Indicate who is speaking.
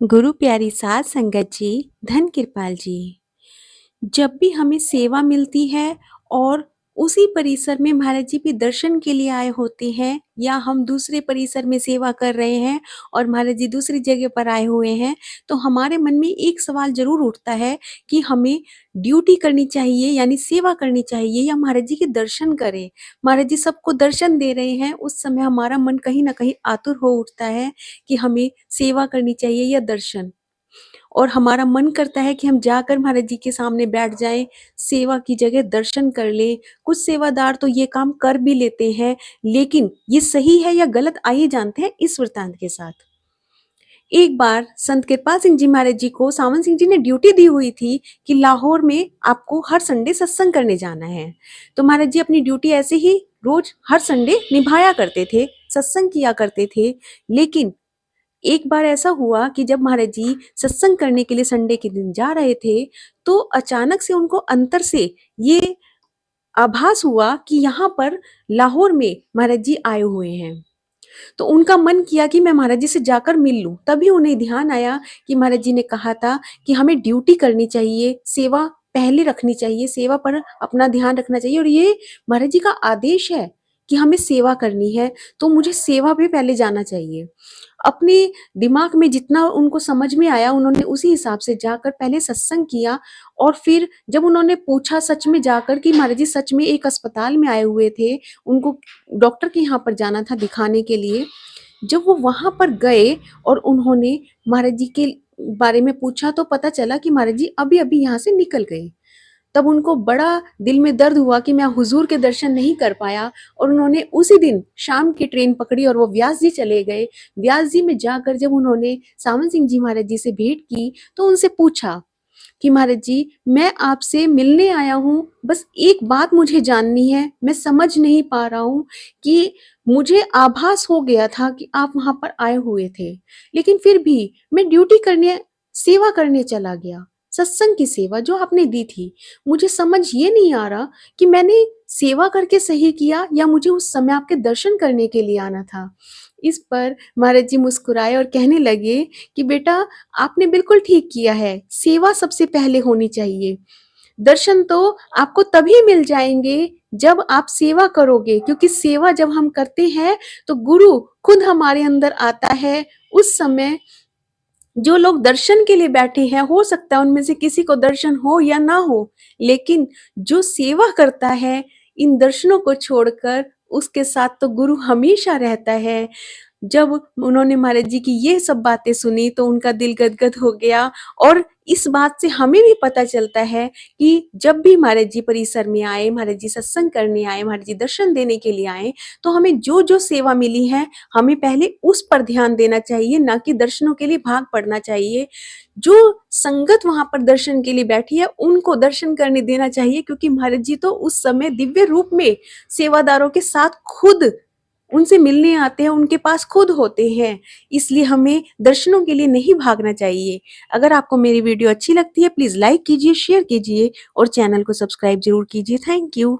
Speaker 1: गुरु प्यारी साध संगत जी, धन कृपाल जी। जब भी हमें सेवा मिलती है और उसी परिसर में महाराज जी भी दर्शन के लिए आए होते हैं या हम दूसरे परिसर में सेवा कर रहे हैं और महाराज जी दूसरी जगह पर आए हुए हैं, तो हमारे मन में एक सवाल ज़रूर उठता है कि हमें ड्यूटी करनी चाहिए यानी सेवा करनी चाहिए या महाराज जी के दर्शन करें। महाराज जी सबको दर्शन दे रहे हैं, उस समय हमारा मन कहीं न कहीं आतुर हो उठता है कि हमें सेवा करनी चाहिए या दर्शन। और हमारा मन करता है कि हम जाकर महाराज जी के सामने बैठ जाएँ, सेवा की जगह दर्शन कर लें। कुछ सेवादार तो ये काम कर भी लेते हैं, लेकिन ये सही है या गलत आइए जानते हैं इस वृत्तांत के साथ। एक बार संत कृपाल सिंह जी महाराज जी को सावन सिंह जी ने ड्यूटी दी हुई थी कि लाहौर में आपको हर संडे सत्संग करने जाना है। तो महाराज जी अपनी ड्यूटी ऐसे ही रोज हर संडे निभाया करते थे, सत्संग किया करते थे। लेकिन एक बार ऐसा हुआ कि जब महाराज जी सत्संग करने के लिए संडे के दिन जा रहे थे, तो अचानक से उनको अंतर से ये आभास हुआ कि यहाँ पर लाहौर में महाराज जी आए हुए हैं। तो उनका मन किया कि मैं महाराज जी से जाकर मिल लूं। तभी उन्हें ध्यान आया कि महाराज जी ने कहा था कि हमें ड्यूटी करनी चाहिए, सेवा पहले रखनी चाहिए, सेवा पर अपना ध्यान रखना चाहिए और ये महाराज जी का आदेश है कि हमें सेवा करनी है, तो मुझे सेवा पे पहले जाना चाहिए। अपने दिमाग में जितना उनको समझ में आया उन्होंने उसी हिसाब से जाकर पहले सत्संग किया और फिर जब उन्होंने पूछा सच में जाकर कि महाराज जी सच में एक अस्पताल में आए हुए थे, उनको डॉक्टर के यहाँ पर जाना था दिखाने के लिए। जब वो वहाँ पर गए और उन्होंने महाराज जी के बारे में पूछा तो पता चला कि महाराज जी अभी-अभी यहाँ से निकल गए। तब उनको बड़ा दिल में दर्द हुआ कि मैं हुजूर के दर्शन नहीं कर पाया और उन्होंने उसी दिन शाम की ट्रेन पकड़ी और वो व्यास जी चले गए। व्यास जी में जाकर जब उन्होंने सावन सिंह जी महाराज जी से भेंट की तो उनसे पूछा कि महाराज जी मैं आपसे मिलने आया हूँ, बस एक बात मुझे जाननी है, मैं समझ नहीं पा रहा हूँ कि मुझे आभास हो गया था कि आप वहां पर आए हुए थे, लेकिन फिर भी मैं ड्यूटी करने सेवा करने चला गया, सत्संग की सेवा जो आपने दी थी। मुझे समझ ये नहीं आ रहा कि मैंने सेवा करके सही किया या मुझे उस समय आपके दर्शन करने के लिए आना था। इस पर महाराज जी मुस्कुराए और कहने लगे कि बेटा आपने बिल्कुल ठीक किया है, सेवा सबसे पहले होनी चाहिए। दर्शन तो आपको तभी मिल जाएंगे जब आप सेवा करोगे, क्योंकि सेवा जब हम करते हैं तो गुरु खुद हमारे अंदर आता है। उस समय जो लोग दर्शन के लिए बैठे हैं, हो सकता है उनमें से किसी को दर्शन हो या ना हो, लेकिन जो सेवा करता है इन दर्शनों को छोड़कर उसके साथ तो गुरु हमेशा रहता है। जब उन्होंने महाराज जी की ये सब बातें सुनी तो उनका दिल गदगद हो गया और इस बात से हमें भी पता चलता है कि जब भी महाराज जी परिसर में आए, महाराज जी सत्संग करने आए, महाराज जी दर्शन देने के लिए आए, तो हमें जो जो सेवा मिली है हमें पहले उस पर ध्यान देना चाहिए, ना कि दर्शनों के लिए भाग पड़ना चाहिए। जो संगत वहां पर दर्शन के लिए बैठी है उनको दर्शन करने देना चाहिए, क्योंकि महाराज जी तो उस समय दिव्य रूप में सेवादारों के साथ खुद उनसे मिलने आते हैं, उनके पास खुद होते हैं। इसलिए हमें दर्शनों के लिए नहीं भागना चाहिए। अगर आपको मेरी वीडियो अच्छी लगती है प्लीज लाइक कीजिए, शेयर कीजिए और चैनल को सब्सक्राइब जरूर कीजिए। Thank you.